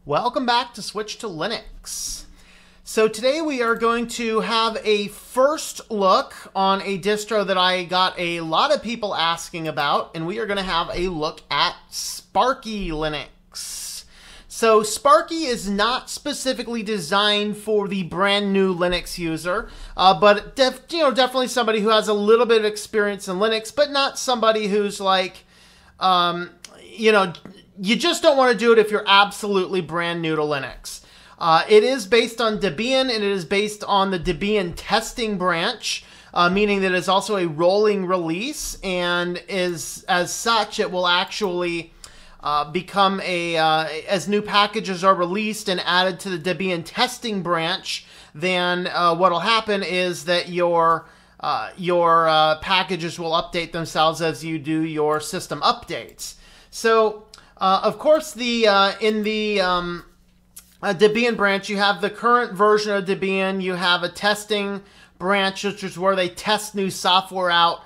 Welcome back to Switch to Linux. So today we are going to have a first look on a distro that I got a lot of people asking about, and we are going to have a look at Sparky Linux. So Sparky is not specifically designed for the brand new Linux user, but definitely somebody who has a little bit of experience in Linux, but not somebody who's like, you just don't want to do it if you're absolutely brand new to Linux. It is based on Debian, and it is based on the Debian testing branch, meaning that it's also a rolling release, and is as such, it will actually become as new packages are released and added to the Debian testing branch, then what will happen is that your packages will update themselves as you do your system updates. So, of course, in the Debian branch, you have the current version of Debian. You have a testing branch, which is where they test new software out.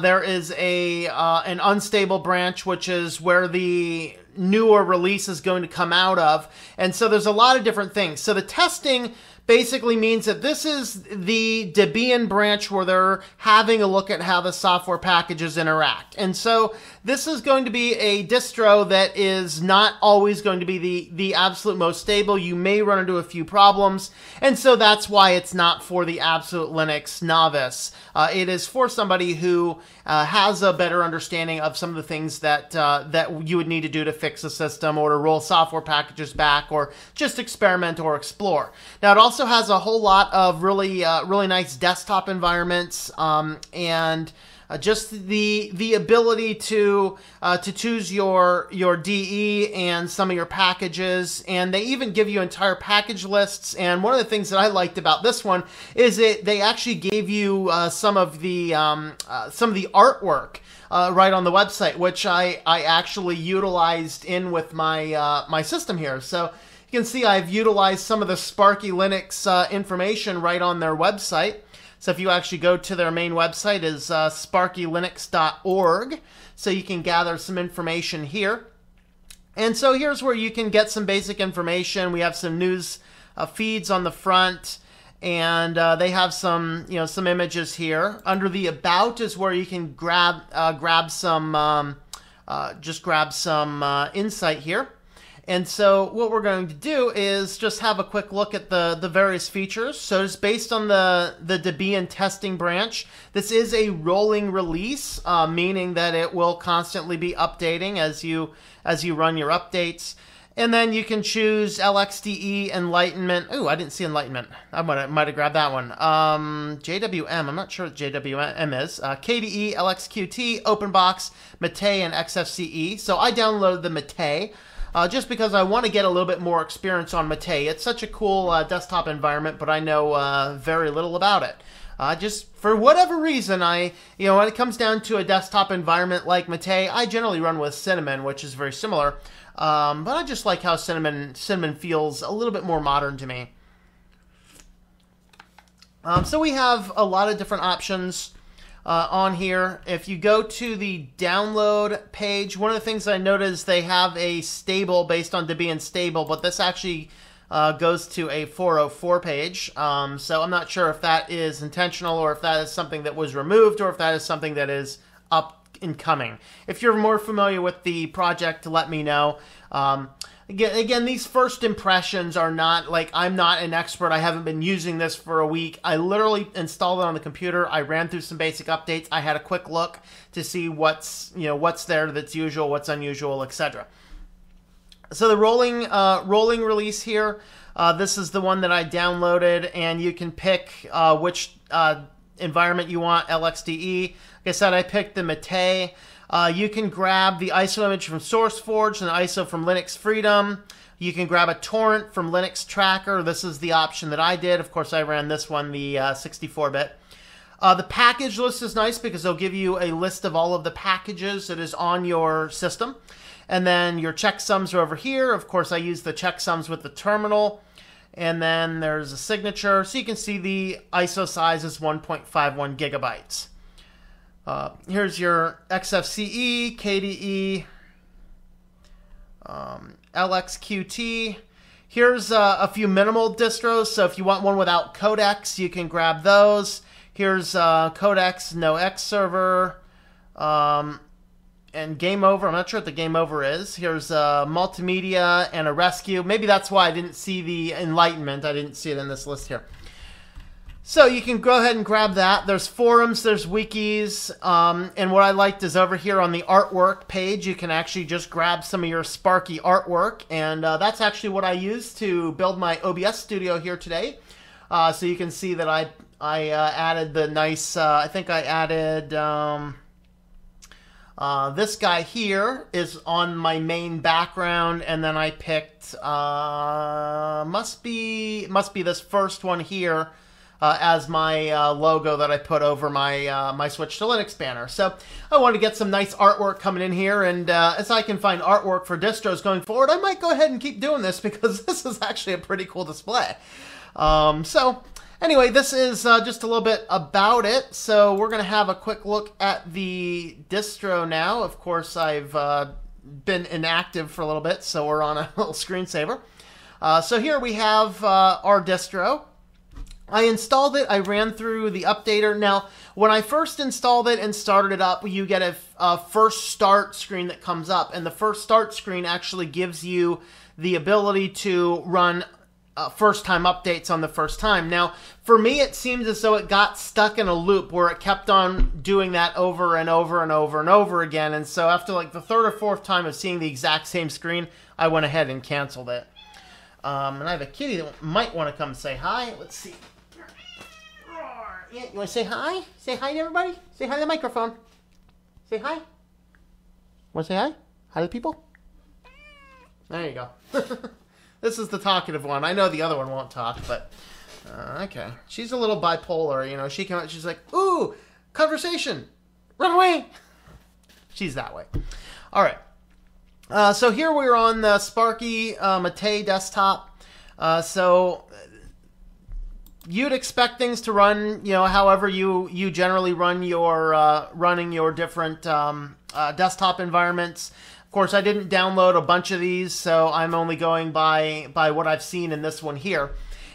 There is an unstable branch, which is where the newer release is going to come out of. And so there's a lot of different things. So the testing basically means that this is the Debian branch where they're having a look at how the software packages interact. And so this is going to be a distro that is not always going to be the absolute most stable. You may run into a few problems, and so that's why it's not for the absolute Linux novice. It is for somebody who has a better understanding of some of the things that you would need to do to fix a system, or to roll software packages back, or just experiment or explore. Now, it also has a whole lot of really nice desktop environments, and just the ability to choose your DE and some of your packages, and they even give you entire package lists. And one of the things that I liked about this one is they actually gave you some of the artwork right on the website, which I actually utilized in with my system here. So you can see I've utilized some of the Sparky Linux information right on their website. So if you actually go to their main website, is sparkylinux.org, so you can gather some information here. And so here's where you can get some basic information. We have some news feeds on the front, and they have some images here. Under the About is where you can grab some insight here. And so what we're going to do is just have a quick look at the various features. So it's based on the Debian testing branch. This is a rolling release, meaning that it will constantly be updating as you run your updates. And then you can choose LXDE, Enlightenment. Ooh, I didn't see Enlightenment. I might have grabbed that one. JWM, I'm not sure what JWM is. KDE, LXQT, OpenBox, Mate, and XFCE. So I downloaded the Mate. Just because I want to get a little bit more experience on Mate. It's such a cool desktop environment, but I know very little about it. Just for whatever reason, when it comes down to a desktop environment like Mate, I generally run with Cinnamon, which is very similar. But I just like how Cinnamon feels a little bit more modern to me. So we have a lot of different options on here. If you go to the download page, one of the things I noticed, they have a stable based on Debian stable, but this actually goes to a 404 page. So I'm not sure if that is intentional, or if that is something that was removed, or if that is something that is up and coming. If you're more familiar with the project, let me know. Again, these first impressions are not like, I'm not an expert. I haven't been using this for a week. I literally installed it on the computer. I ran through some basic updates. I had a quick look to see what's there that's usual, what's unusual, etc. So the rolling release here, this is the one that I downloaded, and you can pick which environment you want, LXDE. Like I said, I picked the Mate. You can grab the ISO image from SourceForge and the ISO from Linux Freedom. You can grab a torrent from Linux Tracker. This is the option that I did. Of course, I ran this one, the 64-bit. The package list is nice because they'll give you a list of all of the packages that is on your system. And then your checksums are over here. Of course, I use the checksums with the terminal. And then there's a signature. So you can see the ISO size is 1.51 gigabytes. Here's your XFCE, KDE, LXQT, Here's a few minimal distros. So if you want one without codecs, you can grab those. Here's codecs, no X server, and game over. I'm not sure what the game over is. Here's multimedia and a rescue. Maybe that's why I didn't see the enlightenment. I didn't see it in this list here. So you can go ahead and grab that. There's forums, there's wikis, and what I liked is over here on the artwork page, you can actually just grab some of your Sparky artwork, and that's actually what I used to build my OBS studio here today. So you can see that I added the nice, I think I added, this guy here is on my main background, and then I picked, must be this first one here, as my logo that I put over my my Switch to Linux banner. So I wanted to get some nice artwork coming in here, and as I can find artwork for distros going forward, I might go ahead and keep doing this because this is actually a pretty cool display. So anyway, this is just a little bit about it. So we're going to have a quick look at the distro now. Of course, I've been inactive for a little bit, so we're on a little screensaver. So here we have our distro. I installed it. I ran through the updater. Now, when I first installed it and started it up, you get a first start screen that comes up. And the first start screen actually gives you the ability to run first-time updates on the first time. Now, for me, it seems as though it got stuck in a loop where it kept on doing that over and over and over and over again. And so after like the third or fourth time of seeing the exact same screen, I went ahead and canceled it. And I have a kitty that might want to come say hi. Let's see. Yeah, you want to say hi? Say hi to everybody? Say hi to the microphone. Say hi. Want to say hi? Hi to the people? There you go. This is the talkative one. I know the other one won't talk, but okay. She's a little bipolar, you know. She came out, she's like, ooh, conversation. Run away. She's that way. All right. So here we're on the Sparky Mate desktop. So you'd expect things to run, you know, however you generally run your running your different desktop environments. Of course, I didn't download a bunch of these, so I'm only going by what I've seen in this one here.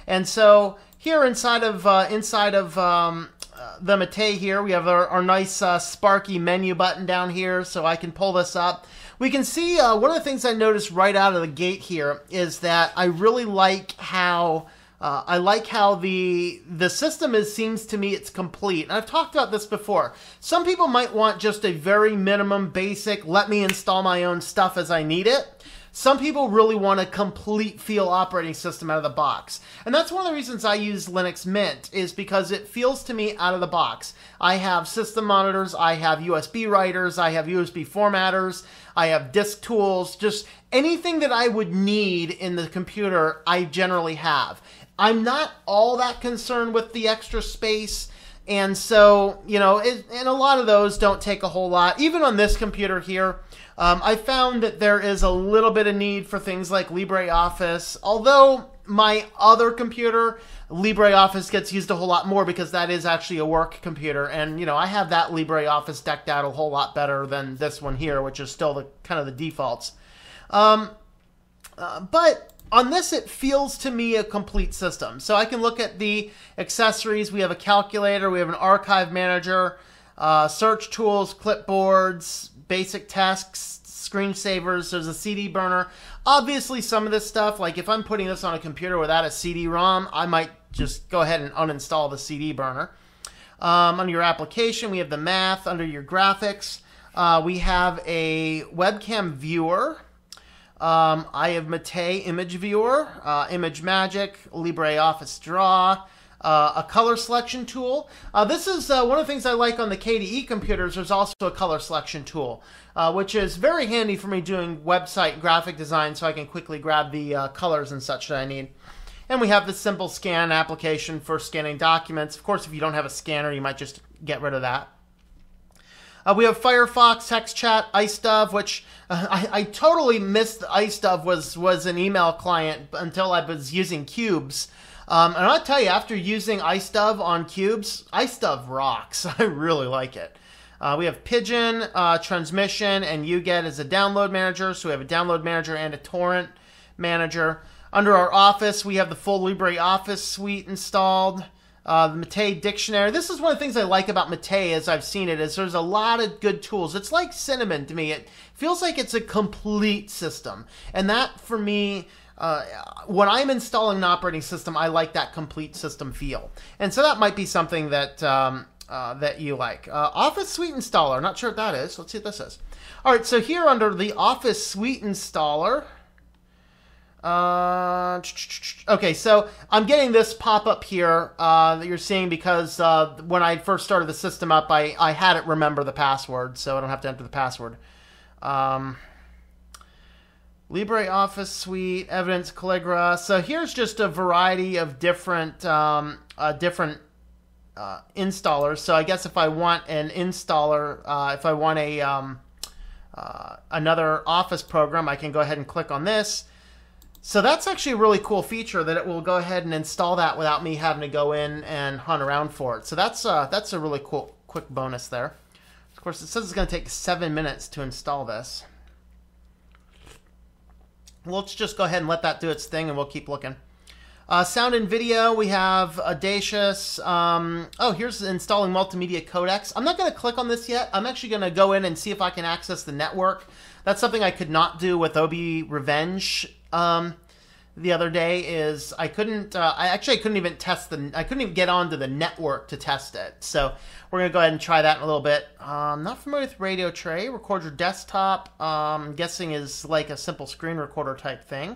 And so here inside of the Mate here, we have our nice Sparky menu button down here, so I can pull this up. We can see one of the things I noticed right out of the gate here is that I really like how the system seems to me it's complete. And I've talked about this before. Some people might want just a very minimum basic, let me install my own stuff as I need it. Some people really want a complete feel operating system out of the box. And that's one of the reasons I use Linux Mint, is because it feels to me out of the box. I have system monitors, I have USB writers, I have USB formatters, I have disk tools, just anything that I would need in the computer I generally have. I'm not all that concerned with the extra space, and so, you know, and a lot of those don't take a whole lot. Even on this computer here, I found that there is a little bit of need for things like LibreOffice, although my other computer, LibreOffice, gets used a whole lot more because that is actually a work computer, and, you know, I have that LibreOffice decked out a whole lot better than this one here, which is still the kind of the defaults. But on this, it feels to me a complete system. So I can look at the accessories. We have a calculator. We have an archive manager, search tools, clipboards, basic tasks, screensavers. There's a CD burner. Obviously, some of this stuff, like if I'm putting this on a computer without a CD-ROM, I might just go ahead and uninstall the CD burner. Under your application, we have the math. Under your graphics, we have a webcam viewer. I have Mate Image Viewer, Image Magic, LibreOffice Draw, a color selection tool. This is one of the things I like on the KDE computers. There's also a color selection tool, which is very handy for me doing website graphic design, so I can quickly grab the colors and such that I need. And we have the simple scan application for scanning documents. Of course, if you don't have a scanner, you might just get rid of that. We have Firefox, TextChat, iStuff, which I totally missed. iStuff was an email client until I was using Cubes. And I'll tell you, after using iStuff on Cubes, iStuff rocks. I really like it. We have Pigeon, Transmission, and UGET as a download manager. So we have a download manager and a torrent manager. Under our Office, we have the full LibreOffice suite installed. The Mate Dictionary. This is one of the things I like about Mate as I've seen it, is there's a lot of good tools. It's like Cinnamon to me. It feels like it's a complete system. And that, for me, when I'm installing an operating system, I like that complete system feel. And so that might be something that that you like. Office Suite Installer. Not sure what that is. Let's see what this is. All right, so here under the Office Suite Installer, okay, so I'm getting this pop-up here that you're seeing because when I first started the system up, I had it remember the password, so I don't have to enter the password. LibreOffice Suite, Evidence, Calligra. So here's just a variety of different installers. So I guess if I want an installer, if I want a another Office program, I can go ahead and click on this. So that's actually a really cool feature, that it will go ahead and install that without me having to go in and hunt around for it. So that's a really cool quick bonus there. Of course, it says it's going to take 7 minutes to install this. Let's just go ahead and let that do its thing, and we'll keep looking. Sound and video, we have Audacious. Oh, here's installing multimedia codecs. I'm not going to click on this yet. I'm actually going to go in and see if I can access the network. That's something I could not do with OB Revenge the other day. Is I couldn't even test I couldn't even get onto the network to test it. So we're going to go ahead and try that in a little bit. Not familiar with Radio Tray. Record your desktop. I'm guessing is like a simple screen recorder type thing.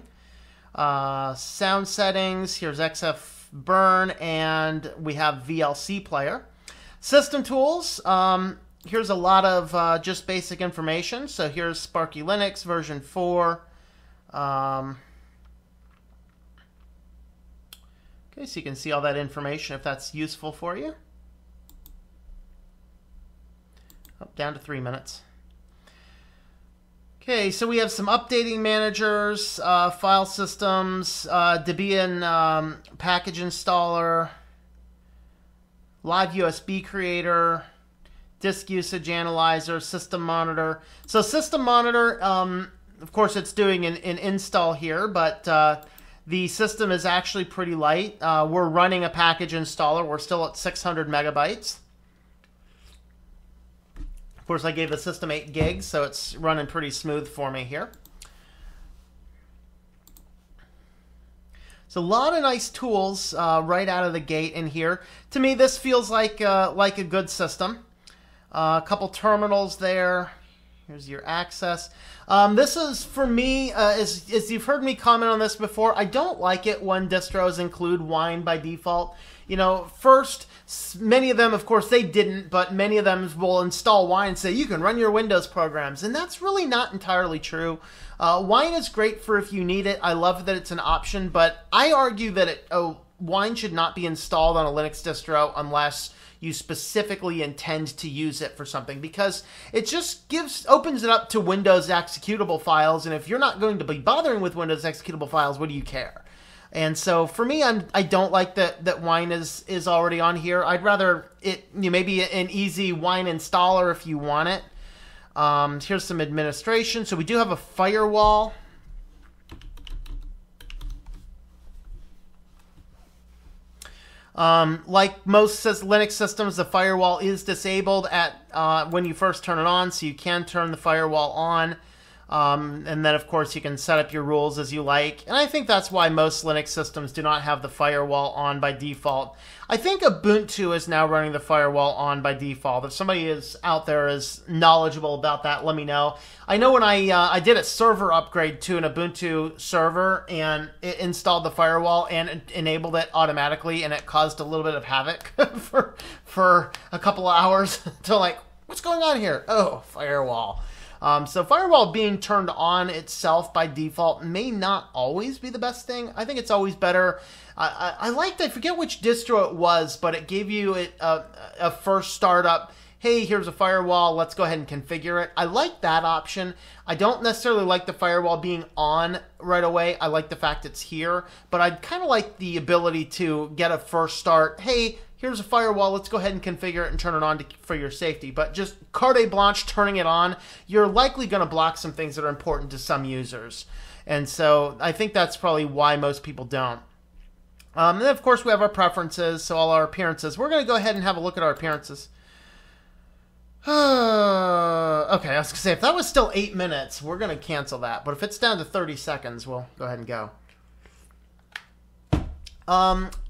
Sound settings. Here's XF Burn, and we have VLC player. System tools. Here's a lot of just basic information. So here's Sparky Linux version 4. Okay, so you can see all that information if that's useful for you. Down to 3 minutes. Okay, so we have some updating managers, file systems, Debian package installer, live USB creator, disk usage analyzer, system monitor. So system monitor, of course, it's doing an install here, but the system is actually pretty light. We're running a package installer. We're still at 600 megabytes. Of course, I gave the system 8 gigs, so it's running pretty smooth for me here. So a lot of nice tools right out of the gate in here. To me, this feels like a good system. A couple terminals there. Here's your access. This is, for me, as you've heard me comment on this before, I don't like it when distros include Wine by default. You know, first, many of them, of course, they didn't, but many of them will install Wine and say, you can run your Windows programs. And that's really not entirely true. Wine is great for if you need it. I love that it's an option, but I argue that Wine should not be installed on a Linux distro unless you specifically intend to use it for something, because it just opens it up to Windows executable files, and if you're not going to be bothering with Windows executable files, what do you care? And so for me, I don't like that Wine is already on here. I'd rather maybe an easy Wine installer if you want it. Here's some administration. So we do have a firewall. Like most Linux systems, the firewall is disabled at when you first turn it on, so you can turn the firewall on. And then, of course, you can set up your rules as you like. And I think that's why most Linux systems do not have the firewall on by default. I think Ubuntu is now running the firewall on by default. If somebody out there is knowledgeable about that, let me know. I know when I did a server upgrade to an Ubuntu server, and it installed the firewall and it enabled it automatically, and it caused a little bit of havoc for a couple of hours until like, what's going on here? Oh, firewall. So firewall being turned on itself by default may not always be the best thing. I think it's always better. I forget which distro it was, but it gave you a first startup. Hey, here's a firewall. Let's go ahead and configure it. I like that option. I don't necessarily like the firewall being on right away. I like the fact it's here, but I'd kind of like the ability to get a first start. Hey, here's a firewall, let's go ahead and configure it and turn it on for your safety. But just carte blanche turning it on, you're likely going to block some things that are important to some users. And so I think that's probably why most people don't. And then, of course, we have our preferences, so all our appearances. We're going to go ahead and have a look at our appearances. Okay, I was going to say, if that was still 8 minutes, we're going to cancel that. But if it's down to 30 seconds, we'll go ahead and go.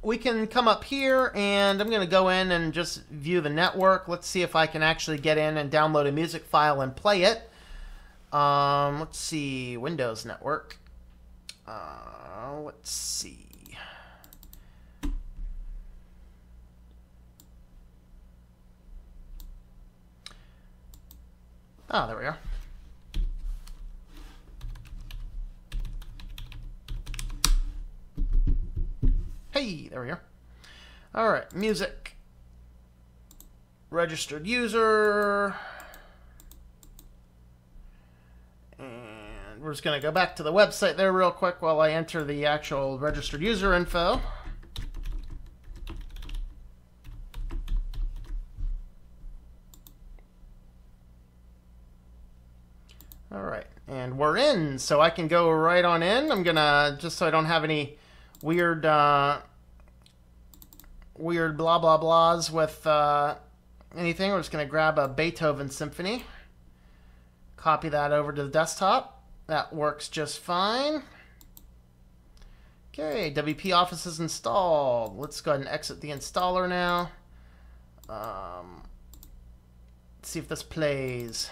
We can come up here, and I'm going to go in and just view the network. Let's see if I can actually get in and download a music file and play it. Let's see, Windows Network. Let's see. Oh, there we are. Hey, there we are. All right, music. Registered user. And we're just going to go back to the website there real quick while I enter the actual registered user info. All right, and we're in, so I can go right on in. I'm going to, just so I don't have any weird weird blah blah blahs with anything, we're just going to grab a Beethoven symphony, copy that over to the desktop. That works just fine. Okay, WP Office is installed. Let's go ahead and exit the installer now. Let's see if this plays.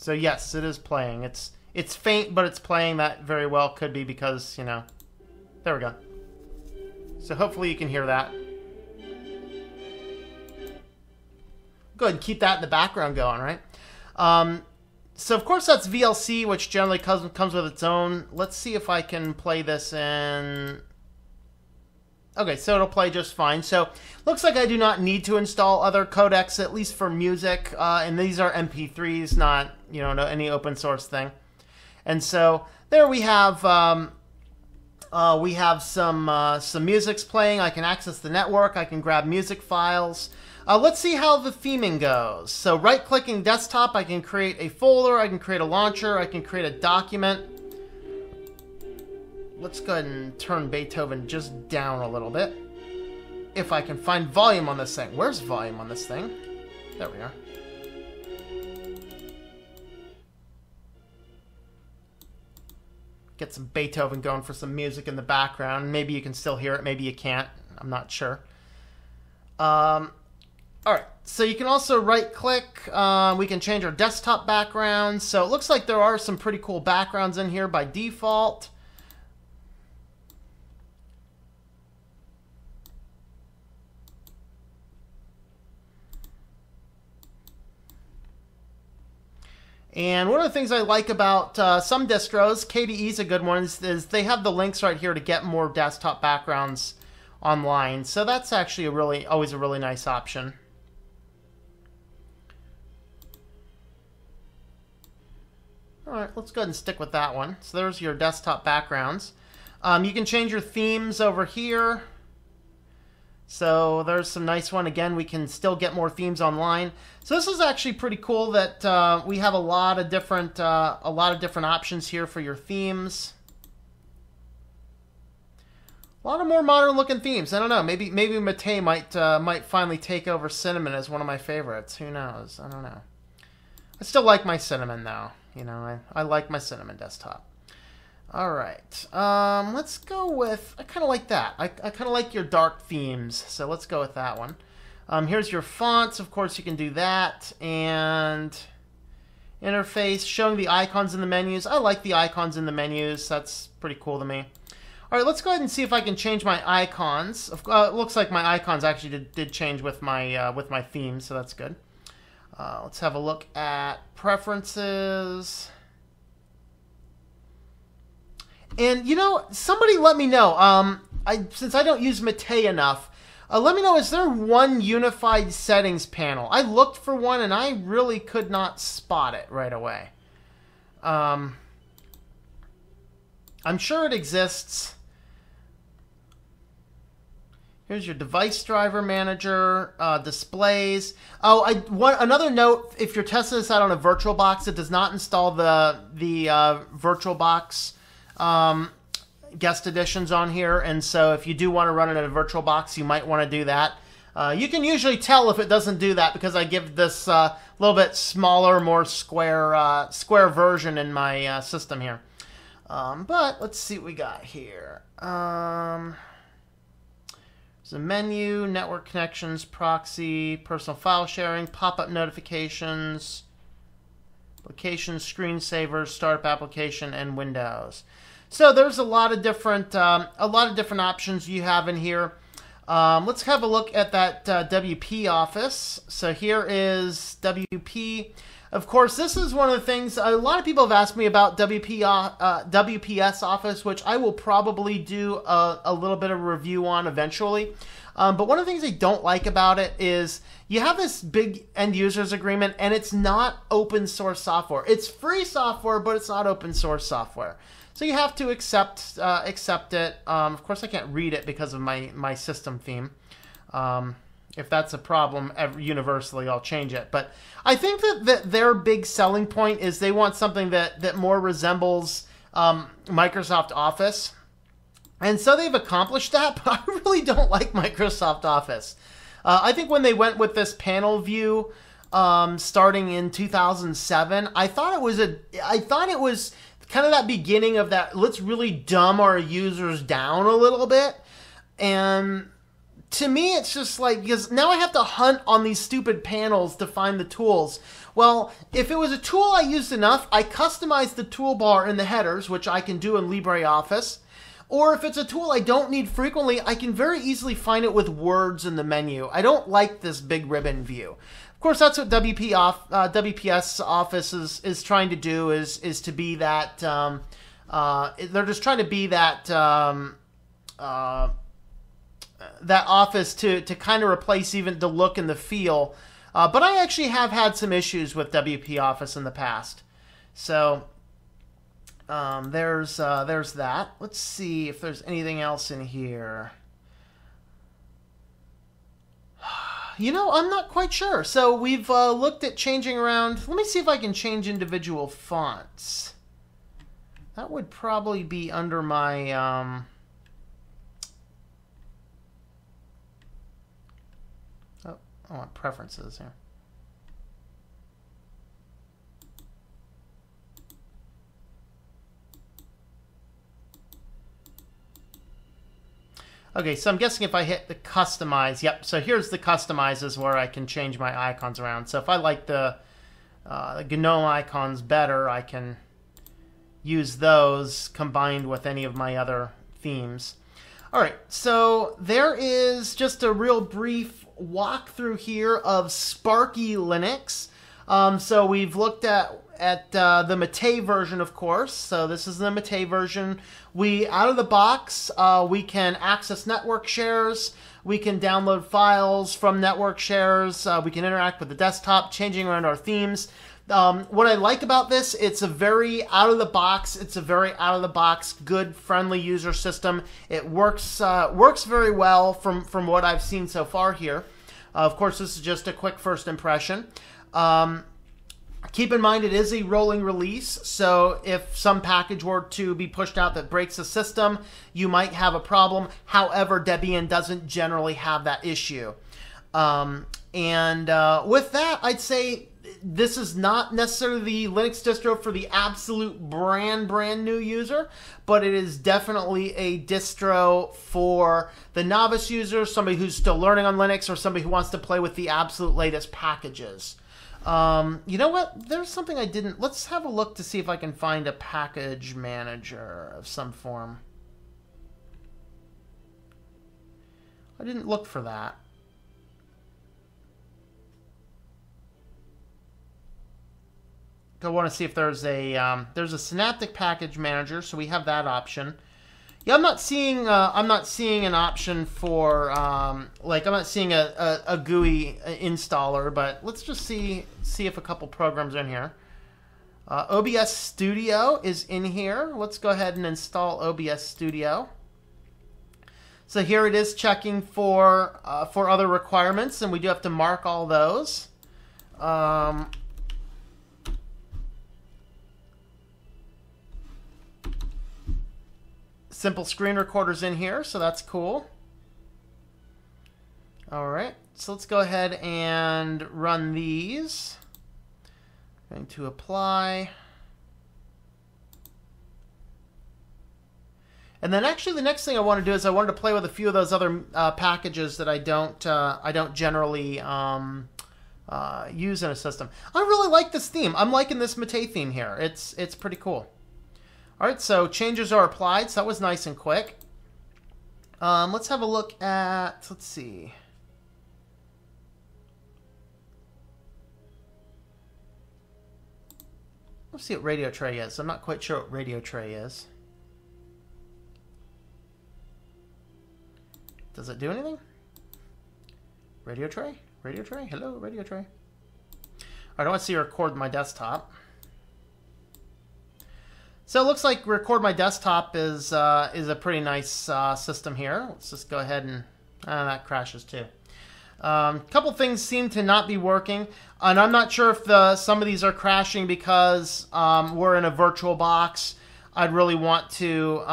So yes, it is playing. It's faint, but it's playing. That very well could be because, you know, there we go. So hopefully you can hear that. Go ahead and keep that in the background going, right? So of course that's VLC, which generally comes with its own. Let's see if I can play this in... Okay, so it'll play just fine. So looks like I do not need to install other codecs, at least for music. And these are MP3s, not, you know, any open source thing. And so there we have some music's playing. I can access the network. I can grab music files. Let's see how the theming goes. So right-clicking desktop, I can create a folder. I can create a launcher. I can create a document. Let's go ahead and turn Beethoven just down a little bit. If I can find volume on this thing. Where's volume on this thing? There we are. Get some Beethoven going for some music in the background. Maybe you can still hear it. Maybe you can't. I'm not sure. Alright, so you can also right-click. We can change our desktop background. So it looks like there are some pretty cool backgrounds in here by default. And one of the things I like about some distros, KDE is a good one, is they have the links right here to get more desktop backgrounds online. So that's actually always a really nice option. All right, let's go ahead and stick with that one. So there's your desktop backgrounds. You can change your themes over here. So there's some nice one. Again, we can still get more themes online. So this is actually pretty cool that we have a lot of different options here for your themes. A lot of more modern looking themes. I don't know. Maybe Mate might finally take over Cinnamon as one of my favorites. Who knows? I don't know. I still like my Cinnamon though. You know, I like my Cinnamon desktop. All right, let's go with, I kind of like that. I kind of like your dark themes, so let's go with that one. Here's your fonts. Of course, you can do that. And interface, showing the icons in the menus. I like the icons in the menus. That's pretty cool to me. All right, let's go ahead and see if I can change my icons. It looks like my icons actually did change with my theme, so that's good. Let's have a look at preferences. And, you know, somebody let me know, since I don't use Mate enough, Let me know, is there one unified settings panel? I looked for one and I really could not spot it right away. I'm sure it exists. Here's your device driver manager, displays. Oh, another note, if you're testing this out on a VirtualBox, it does not install the VirtualBox guest editions on here. And so if you do want to run it in a VirtualBox, you might want to do that. You can usually tell if it doesn't do that because I give this little bit smaller, more square version in my system here. But let's see what we got here. There's a menu, network connections, proxy, personal file sharing, pop-up notifications, applications, screensavers, startup application, and Windows. So there's a lot of different options you have in here. Let's have a look at that WP Office. So here is WP. Of course, this is one of the things, a lot of people have asked me about WPS Office, which I will probably do a little bit of a review on eventually. But one of the things I don't like about it is you have this big end users agreement and it's not open source software. It's free software, but it's not open source software. So you have to accept it. Of course, I can't read it because of my system theme. If that's a problem universally, I'll change it. But I think that their big selling point is they want something that more resembles Microsoft Office. And so they've accomplished that, but I really don't like Microsoft Office. I think when they went with this panel view starting in 2007, I thought it was kind of that beginning of that, let's really dumb our users down a little bit. And to me, it's just like, because now I have to hunt on these stupid panels to find the tools. Well, if it was a tool I used enough, I customized the toolbar in the headers, which I can do in LibreOffice. Or if it's a tool I don't need frequently, I can very easily find it with words in the menu. I don't like this big ribbon view. Of course, that's what WPS Office is trying to do, is to be that, they're just trying to be that, that Office to kind of replace even the look and the feel. But I actually have had some issues with WP Office in the past. So there's that. Let's see if there's anything else in here. You know, I'm not quite sure. So we've looked at changing around. Let me see if I can change individual fonts. That would probably be under my... I want preferences here. Okay, so I'm guessing if I hit the customize, yep, so here's the customizes where I can change my icons around. So if I like the GNOME icons better, I can use those combined with any of my other themes. All right, so there is just a real brief walkthrough here of Sparky Linux. So we've looked at the Mate version, of course. So this is the Mate version. Out of the box, we can access network shares. We can download files from network shares. We can interact with the desktop, changing around our themes. What I like about this, it's a very out of the box, good, friendly user system. It works very well from what I've seen so far here. Of course, this is just a quick first impression. Keep in mind it is a rolling release, so if some package were to be pushed out that breaks the system, you might have a problem. However, Debian doesn't generally have that issue. With that, I'd say this is not necessarily the Linux distro for the absolute brand new user, but it is definitely a distro for the novice user, somebody who's still learning on Linux, or somebody who wants to play with the absolute latest packages. You know what? There's something I didn't... Let's have a look to see if I can find a package manager of some form. I didn't look for that. I want to see if there's a Synaptic package manager, so we have that option. Yeah, I'm not seeing an option for like I'm not seeing a GUI installer, but let's just see if a couple programs are in here. OBS Studio is in here. Let's go ahead and install OBS Studio. So here it is checking for other requirements, and we do have to mark all those. Simple screen recorder's in here, so that's cool. All right, so let's go ahead and run these. Going to apply. And then actually the next thing I want to do is I wanted to play with a few of those other packages that I don't generally use in a system. I really like this theme. I'm liking this Mate theme here. It's pretty cool. All right, so changes are applied, so that was nice and quick. Let's have a look at, let's see. Let's see what radio tray is. I'm not quite sure what radio tray is. Does it do anything? Radio tray? Radio tray? Hello, radio tray. I don't want to see record my desktop. So it looks like record my desktop is a pretty nice system here. Let's just go ahead and that crashes too. A couple things seem to not be working, and I'm not sure if some of these are crashing because we're in a virtual box. I'd really want to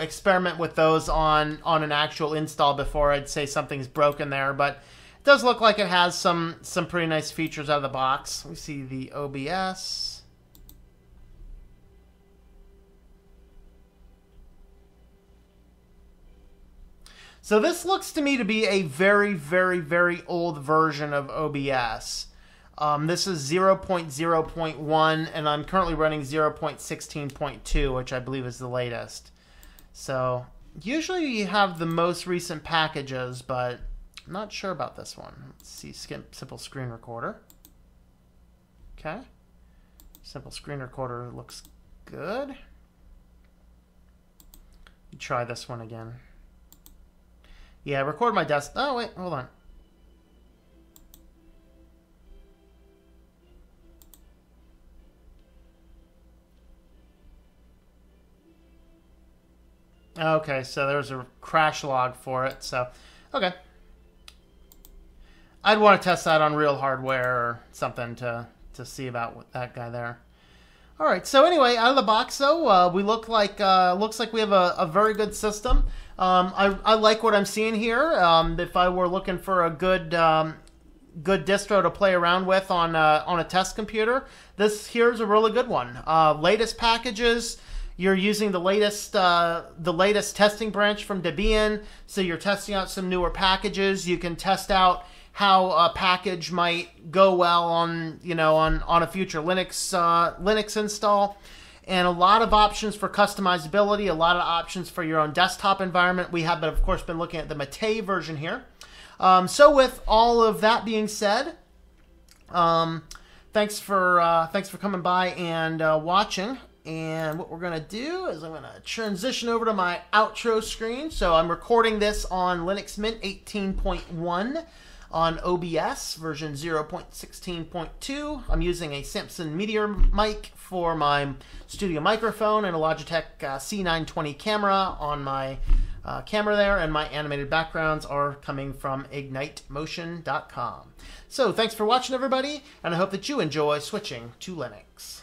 experiment with those on an actual install before I'd say something's broken there, but it does look like it has some pretty nice features out of the box. We see the OBS. So this looks to me to be a very, very, very old version of OBS. This is 0.0.1, and I'm currently running 0.16.2, which I believe is the latest. So usually you have the most recent packages, but I'm not sure about this one. Let's see, simple screen recorder. Okay. Simple screen recorder looks good. Try this one again. Yeah, record my desk. Oh, wait, hold on. Okay, so there's a crash log for it. So, okay. I'd want to test that on real hardware or something to see about that guy there. All right. So anyway, out of the box though, we looks like we have a very good system. I like what I'm seeing here. If I were looking for a good distro to play around with on a test computer, this here's a really good one. Latest packages. You're using the latest testing branch from Debian, so you're testing out some newer packages. You can test out how a package might go well on a future Linux install, and a lot of options for customizability, a lot of options for your own desktop environment. We have, of course, been looking at the Mate version here. So with all of that being said, thanks for coming by and watching. And what we're going to do is I'm going to transition over to my outro screen. So I'm recording this on Linux Mint 18.1 on OBS version 0.16.2. I'm using a Samson Meteor mic for my studio microphone and a Logitech C920 camera on my camera there, and my animated backgrounds are coming from ignitemotion.com. So thanks for watching, everybody, and I hope that you enjoy switching to Linux.